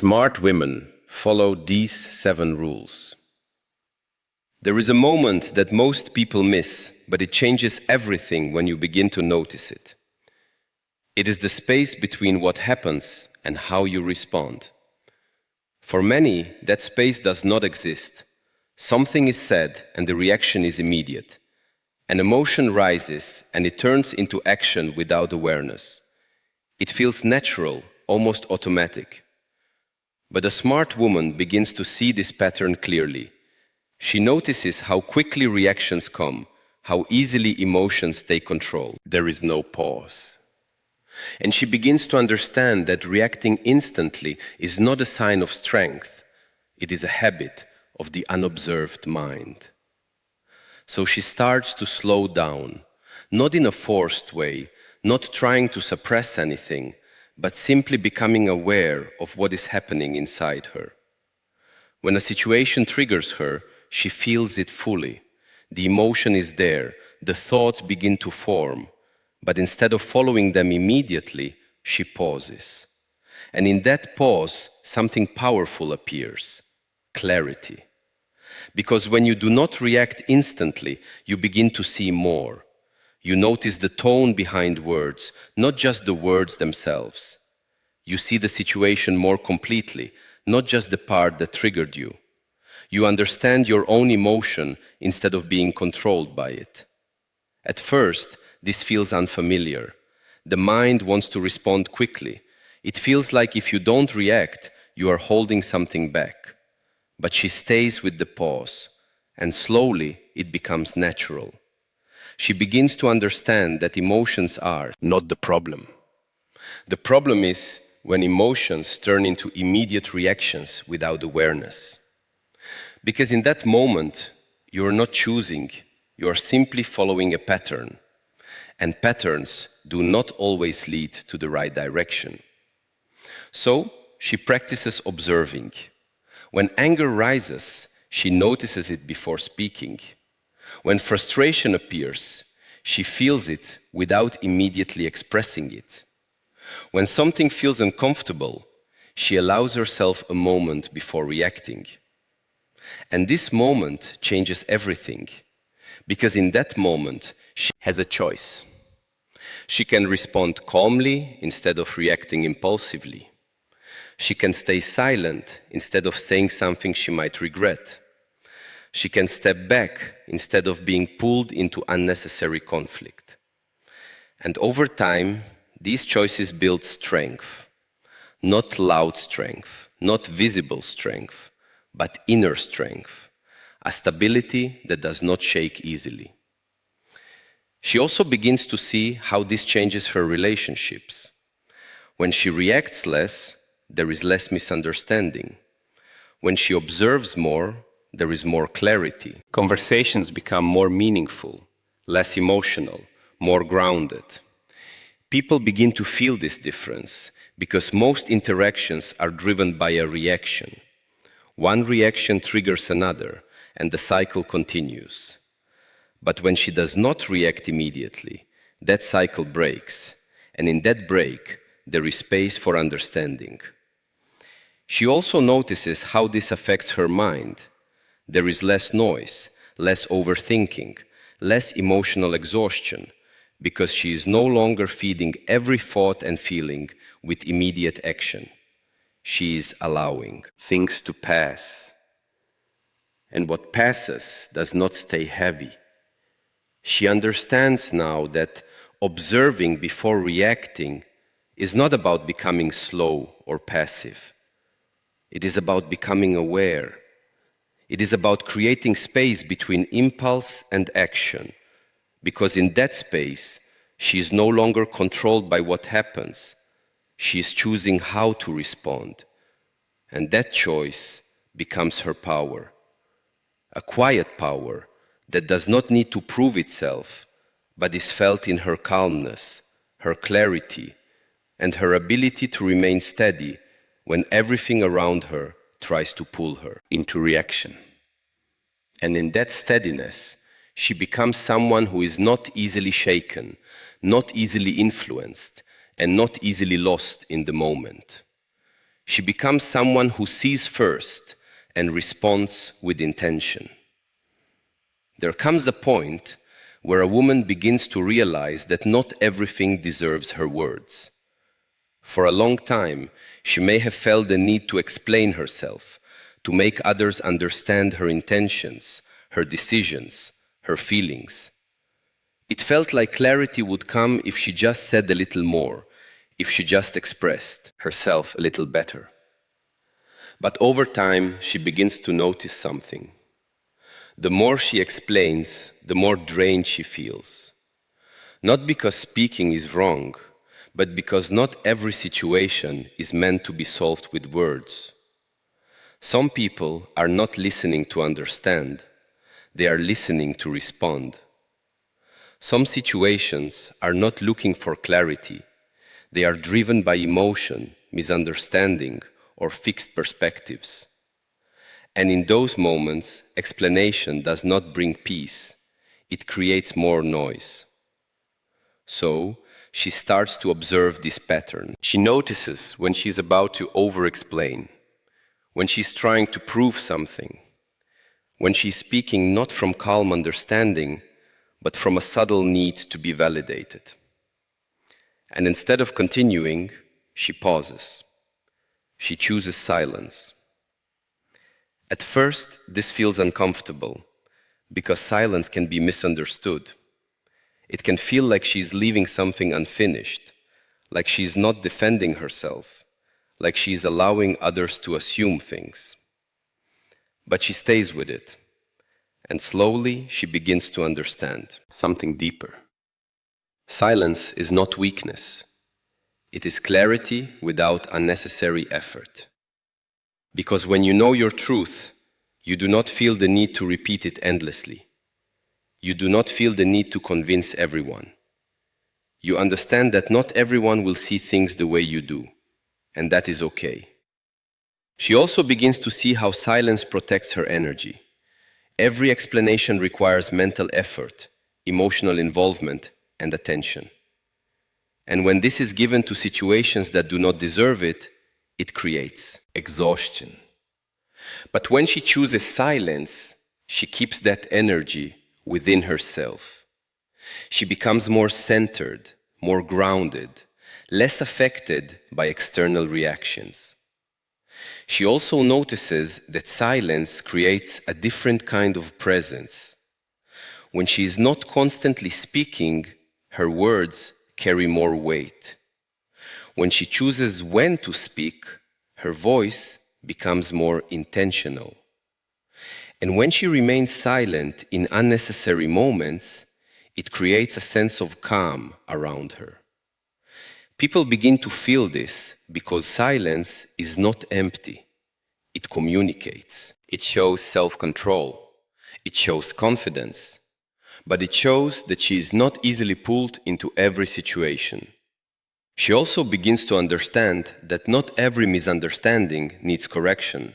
Smart women follow these 7 rules. There is a moment that most people miss, but it changes everything when you begin to notice it. It is the space between what happens and how you respond. For many, that space does not exist. Something is said and the reaction is immediate. An emotion rises and it turns into action without awareness. It feels natural, almost automatic. But a smart woman begins to see this pattern clearly. She notices how quickly reactions come, how easily emotions take control. There is no pause. And she begins to understand that reacting instantly is not a sign of strength. It is a habit of the unobserved mind. So she starts to slow down, not in a forced way, not trying to suppress anything, but simply becoming aware of what is happening inside her. When a situation triggers her, she feels it fully. The emotion is there, the thoughts begin to form, but instead of following them immediately, she pauses. And in that pause, something powerful appears: clarity. Because when you do not react instantly, you begin to see more. You notice the tone behind words, not just the words themselves. You see the situation more completely, not just the part that triggered you. You understand your own emotion instead of being controlled by it. At first, this feels unfamiliar. The mind wants to respond quickly. It feels like if you don't react, you are holding something back. But she stays with the pause, and slowly it becomes natural. She begins to understand that emotions are not the problem. The problem is when emotions turn into immediate reactions without awareness. Because in that moment, you are not choosing, you are simply following a pattern. And patterns do not always lead to the right direction. So she practices observing. When anger rises, she notices it before speaking. When frustration appears, she feels it without immediately expressing it. When something feels uncomfortable, she allows herself a moment before reacting. And this moment changes everything, because in that moment, she has a choice. She can respond calmly instead of reacting impulsively. She can stay silent instead of saying something she might regret. She can step back instead of being pulled into unnecessary conflict. And over time, these choices build strength. Not loud strength, not visible strength, but inner strength. A stability that does not shake easily. She also begins to see how this changes her relationships. When she reacts less, there is less misunderstanding. When she observes more, there is more clarity. Conversations become more meaningful, less emotional, more grounded. People begin to feel this difference because most interactions are driven by a reaction. One reaction triggers another, and the cycle continues. But when she does not react immediately, that cycle breaks, and in that break, there is space for understanding. She also notices how this affects her mind. There is less noise, less overthinking, less emotional exhaustion, because she is no longer feeding every thought and feeling with immediate action. She is allowing things to pass. And what passes does not stay heavy. She understands now that observing before reacting is not about becoming slow or passive. It is about becoming aware. It is about creating space between impulse and action, because in that space, she is no longer controlled by what happens. She is choosing how to respond, and that choice becomes her power. A quiet power that does not need to prove itself, but is felt in her calmness, her clarity, and her ability to remain steady when everything around her tries to pull her into reaction. And in that steadiness, she becomes someone who is not easily shaken, not easily influenced, and not easily lost in the moment. She becomes someone who sees first and responds with intention. There comes a point where a woman begins to realize that not everything deserves her words. For a long time, she may have felt the need to explain herself, to make others understand her intentions, her decisions, her feelings. It felt like clarity would come if she just said a little more, if she just expressed herself a little better. But over time, she begins to notice something. The more she explains, the more drained she feels. Not because speaking is wrong, but because not every situation is meant to be solved with words. Some people are not listening to understand, they are listening to respond. Some situations are not looking for clarity, they are driven by emotion, misunderstanding, or fixed perspectives. And in those moments, explanation does not bring peace, it creates more noise. So, she starts to observe this pattern. She notices when she's about to over-explain, when she's trying to prove something, when she's speaking not from calm understanding, but from a subtle need to be validated. And instead of continuing, she pauses. She chooses silence. At first, this feels uncomfortable, because silence can be misunderstood. It can feel like she's leaving something unfinished, like she's not defending herself, like she's allowing others to assume things. But she stays with it, and slowly she begins to understand something deeper. Silence is not weakness. It is clarity without unnecessary effort. Because when you know your truth, you do not feel the need to repeat it endlessly. You do not feel the need to convince everyone. You understand that not everyone will see things the way you do, and that is okay. She also begins to see how silence protects her energy. Every explanation requires mental effort, emotional involvement, and attention. And when this is given to situations that do not deserve it, it creates exhaustion. But when she chooses silence, she keeps that energy within herself. She becomes more centered, more grounded, less affected by external reactions. She also notices that silence creates a different kind of presence. When she is not constantly speaking, her words carry more weight. When she chooses when to speak, her voice becomes more intentional. And when she remains silent in unnecessary moments, it creates a sense of calm around her. People begin to feel this because silence is not empty. It communicates. It shows self-control. It shows confidence. But it shows that she is not easily pulled into every situation. She also begins to understand that not every misunderstanding needs correction.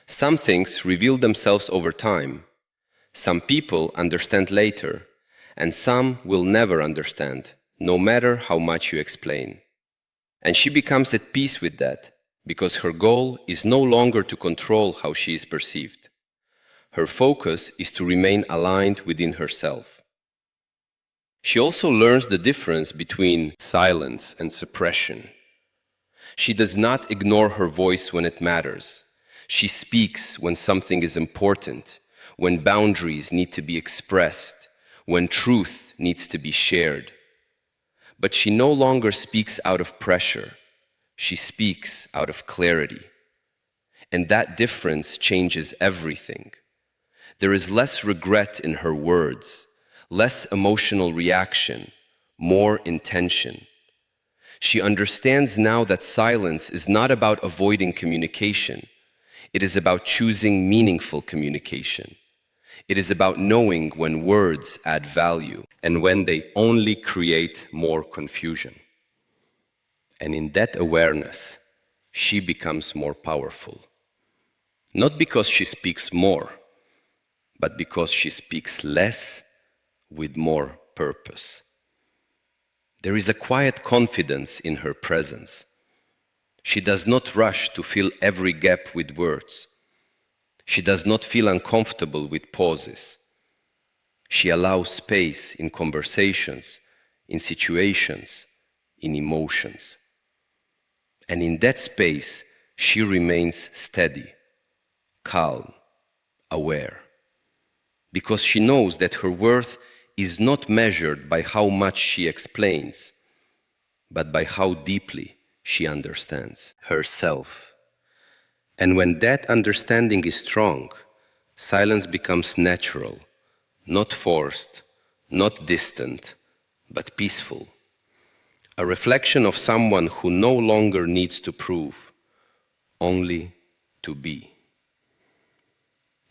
Some things reveal themselves over time. Some people understand later, and some will never understand, no matter how much you explain. And she becomes at peace with that, because her goal is no longer to control how she is perceived. Her focus is to remain aligned within herself. She also learns the difference between silence and suppression. She does not ignore her voice when it matters. She speaks when something is important, when boundaries need to be expressed, when truth needs to be shared. But she no longer speaks out of pressure. She speaks out of clarity. And that difference changes everything. There is less regret in her words, less emotional reaction, more intention. She understands now that silence is not about avoiding communication. It is about choosing meaningful communication. It is about knowing when words add value and when they only create more confusion. And in that awareness, she becomes more powerful. Not because she speaks more, but because she speaks less with more purpose. There is a quiet confidence in her presence. She does not rush to fill every gap with words. She does not feel uncomfortable with pauses. She allows space in conversations, in situations, in emotions. And in that space, she remains steady, calm, aware. Because she knows that her worth is not measured by how much she explains, but by how deeply she understands herself. And when that understanding is strong, silence becomes natural, not forced, not distant, but peaceful. A reflection of someone who no longer needs to prove, only to be.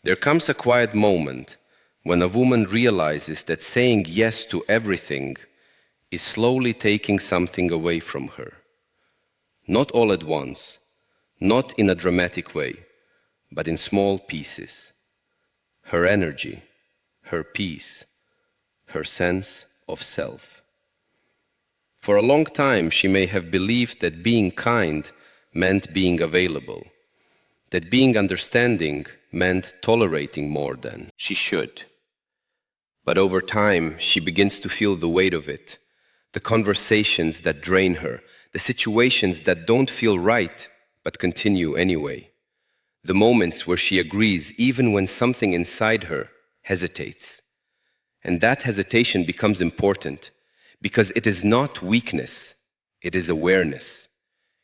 There comes a quiet moment when a woman realizes that saying yes to everything is slowly taking something away from her. Not all at once, not in a dramatic way, but in small pieces. Her energy, her peace, her sense of self. For a long time, she may have believed that being kind meant being available, that being understanding meant tolerating more than she should. But over time, she begins to feel the weight of it, the conversations that drain her, the situations that don't feel right but continue anyway, the moments where she agrees even when something inside her hesitates. And that hesitation becomes important because it is not weakness, it is awareness.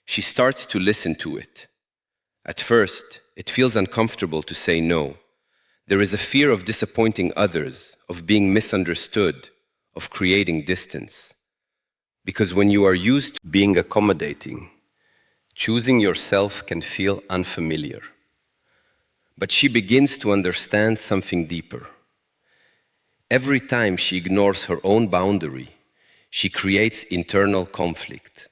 She starts to listen to it. At first, it feels uncomfortable to say no. There is a fear of disappointing others, of being misunderstood, of creating distance. Because when you are used to being accommodating, choosing yourself can feel unfamiliar. But she begins to understand something deeper. Every time she ignores her own boundary, she creates internal conflict,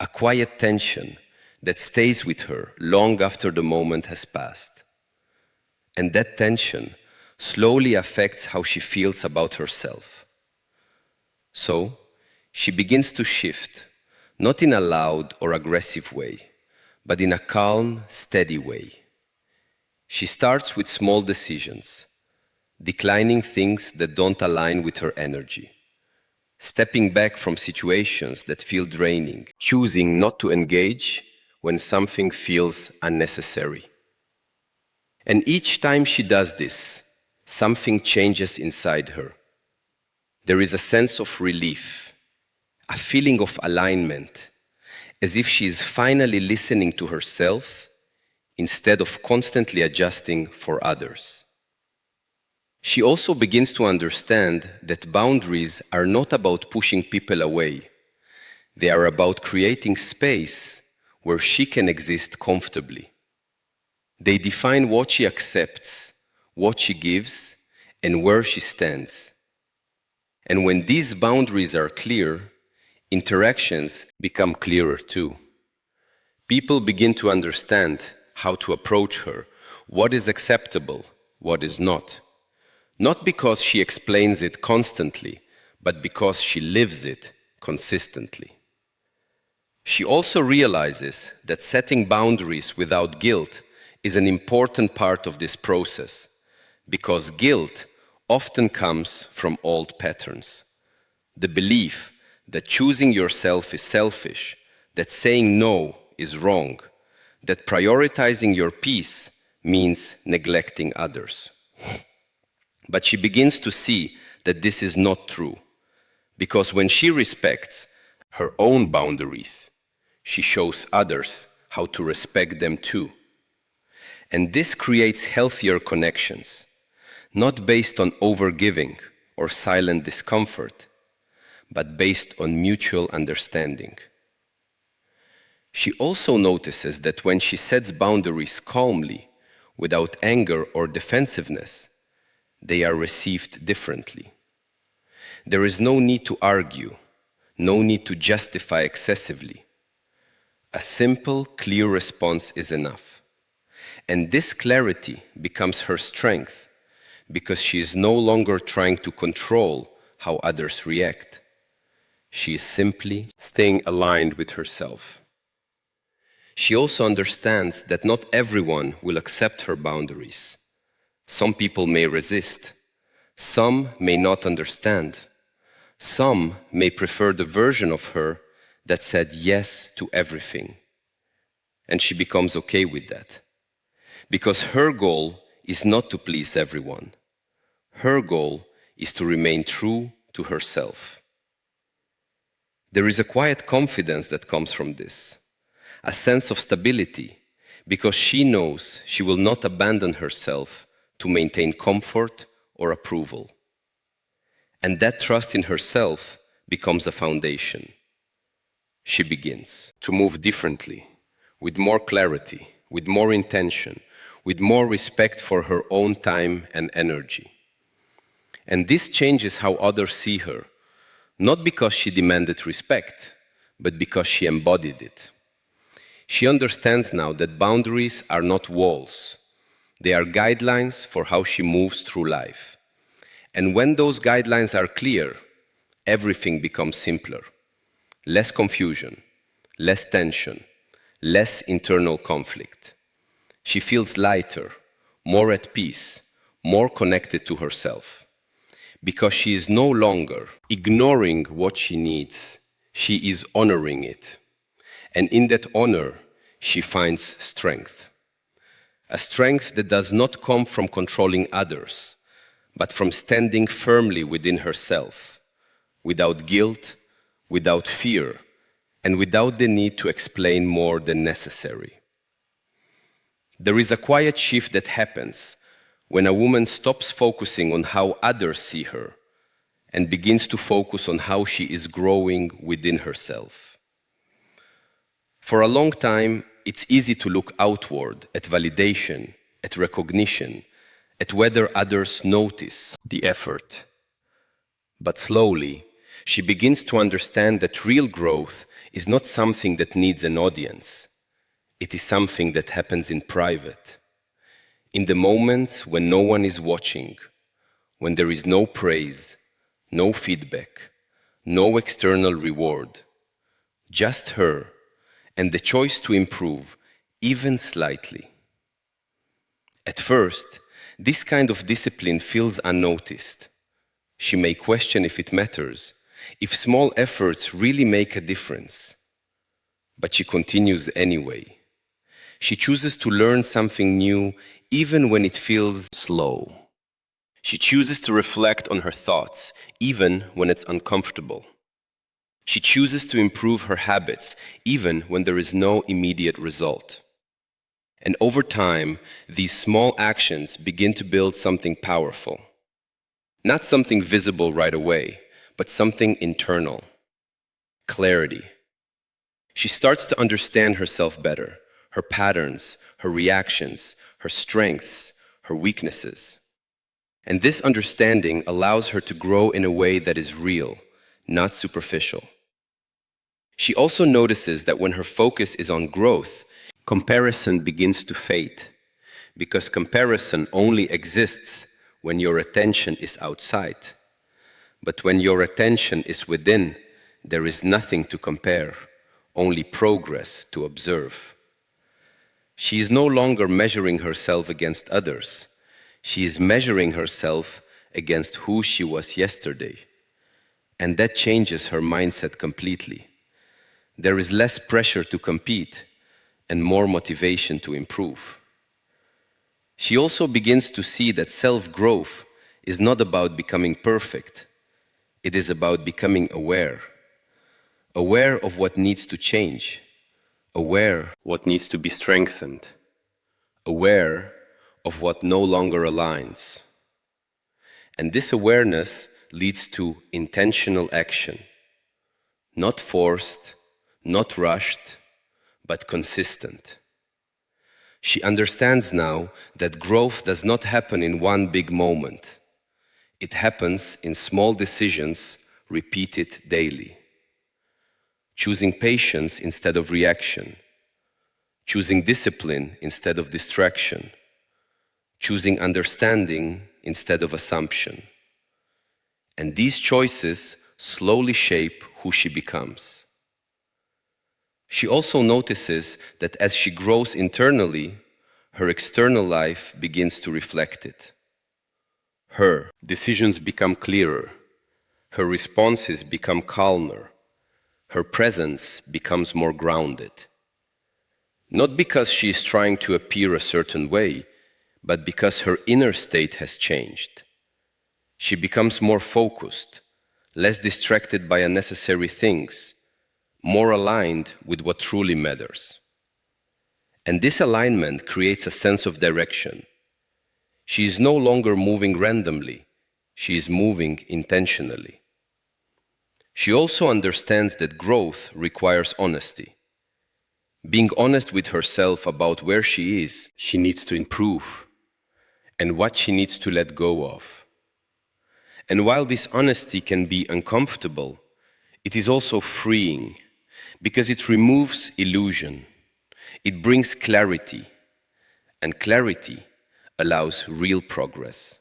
a quiet tension that stays with her long after the moment has passed. And that tension slowly affects how she feels about herself. So, she begins to shift, not in a loud or aggressive way, but in a calm, steady way. She starts with small decisions, declining things that don't align with her energy, stepping back from situations that feel draining, choosing not to engage when something feels unnecessary. And each time she does this, something changes inside her. There is a sense of relief, a feeling of alignment, as if she is finally listening to herself instead of constantly adjusting for others. She also begins to understand that boundaries are not about pushing people away. They are about creating space where she can exist comfortably. They define what she accepts, what she gives, and where she stands. And when these boundaries are clear, interactions become clearer too. People begin to understand how to approach her, what is acceptable, what is not. Not because she explains it constantly, but because she lives it consistently. She also realizes that setting boundaries without guilt is an important part of this process, because guilt often comes from old patterns. The belief that choosing yourself is selfish, that saying no is wrong, that prioritizing your peace means neglecting others. But she begins to see that this is not true, because when she respects her own boundaries, she shows others how to respect them too. And this creates healthier connections, not based on overgiving or silent discomfort, but based on mutual understanding. She also notices that when she sets boundaries calmly, without anger or defensiveness, they are received differently. There is no need to argue, no need to justify excessively. A simple, clear response is enough. And this clarity becomes her strength because she is no longer trying to control how others react. She is simply staying aligned with herself. She also understands that not everyone will accept her boundaries. Some people may resist. Some may not understand. Some may prefer the version of her that said yes to everything. And she becomes okay with that. Because her goal is not to please everyone. Her goal is to remain true to herself. There is a quiet confidence that comes from this, a sense of stability, because she knows she will not abandon herself to maintain comfort or approval. And that trust in herself becomes a foundation. She begins to move differently, with more clarity, with more intention, with more respect for her own time and energy. And this changes how others see her, not because she demanded respect, but because she embodied it. She understands now that boundaries are not walls. They are guidelines for how she moves through life. And when those guidelines are clear, everything becomes simpler. Less confusion, less tension, less internal conflict. She feels lighter, more at peace, more connected to herself. Because she is no longer ignoring what she needs, she is honoring it. And in that honor, she finds strength. A strength that does not come from controlling others, but from standing firmly within herself, without guilt, without fear, and without the need to explain more than necessary. There is a quiet shift that happens when a woman stops focusing on how others see her and begins to focus on how she is growing within herself. For a long time, it's easy to look outward at validation, at recognition, at whether others notice the effort. But slowly, she begins to understand that real growth is not something that needs an audience. It is something that happens in private. In the moments when no one is watching, when there is no praise, no feedback, no external reward, just her and the choice to improve, even slightly. At first, this kind of discipline feels unnoticed. She may question if it matters, if small efforts really make a difference. But she continues anyway. She chooses to learn something new even when it feels slow. She chooses to reflect on her thoughts even when it's uncomfortable. She chooses to improve her habits even when there is no immediate result. And over time, these small actions begin to build something powerful. Not something visible right away, but something internal. Clarity. She starts to understand herself better, her patterns, her reactions, her strengths, her weaknesses. And this understanding allows her to grow in a way that is real, not superficial. She also notices that when her focus is on growth, comparison begins to fade, because comparison only exists when your attention is outside. But when your attention is within, there is nothing to compare, only progress to observe. She is no longer measuring herself against others. She is measuring herself against who she was yesterday. And that changes her mindset completely. There is less pressure to compete and more motivation to improve. She also begins to see that self-growth is not about becoming perfect. It is about becoming aware. Aware of what needs to change. Aware what needs to be strengthened. Aware of what no longer aligns. And this awareness leads to intentional action. Not forced, not rushed, but consistent. She understands now that growth does not happen in one big moment. It happens in small decisions repeated daily. Choosing patience instead of reaction. Choosing discipline instead of distraction. Choosing understanding instead of assumption. And these choices slowly shape who she becomes. She also notices that as she grows internally, her external life begins to reflect it. Her decisions become clearer, her responses become calmer, her presence becomes more grounded. Not because she is trying to appear a certain way, but because her inner state has changed. She becomes more focused, less distracted by unnecessary things, more aligned with what truly matters. And this alignment creates a sense of direction. She is no longer moving randomly, she is moving intentionally. She also understands that growth requires honesty. Being honest with herself about where she is, she needs to improve, and what she needs to let go of. And while this honesty can be uncomfortable, it is also freeing, because it removes illusion. It brings clarity, and clarity allows real progress.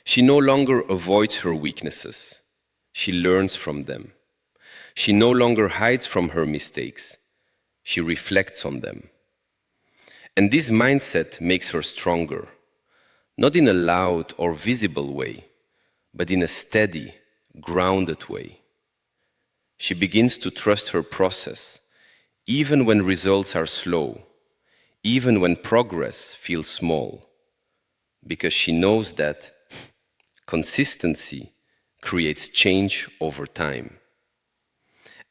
She no longer avoids her weaknesses. She learns from them. She no longer hides from her mistakes. She reflects on them. And this mindset makes her stronger, not in a loud or visible way, but in a steady, grounded way. She begins to trust her process, even when results are slow, even when progress feels small, because she knows that consistency creates change over time.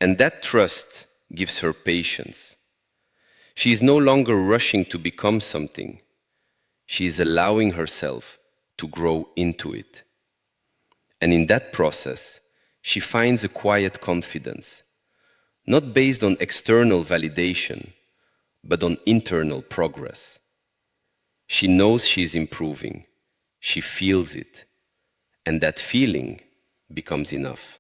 And that trust gives her patience. She is no longer rushing to become something. She is allowing herself to grow into it. And in that process, she finds a quiet confidence, not based on external validation, but on internal progress. She knows she is improving, she feels it, and that feeling becomes enough.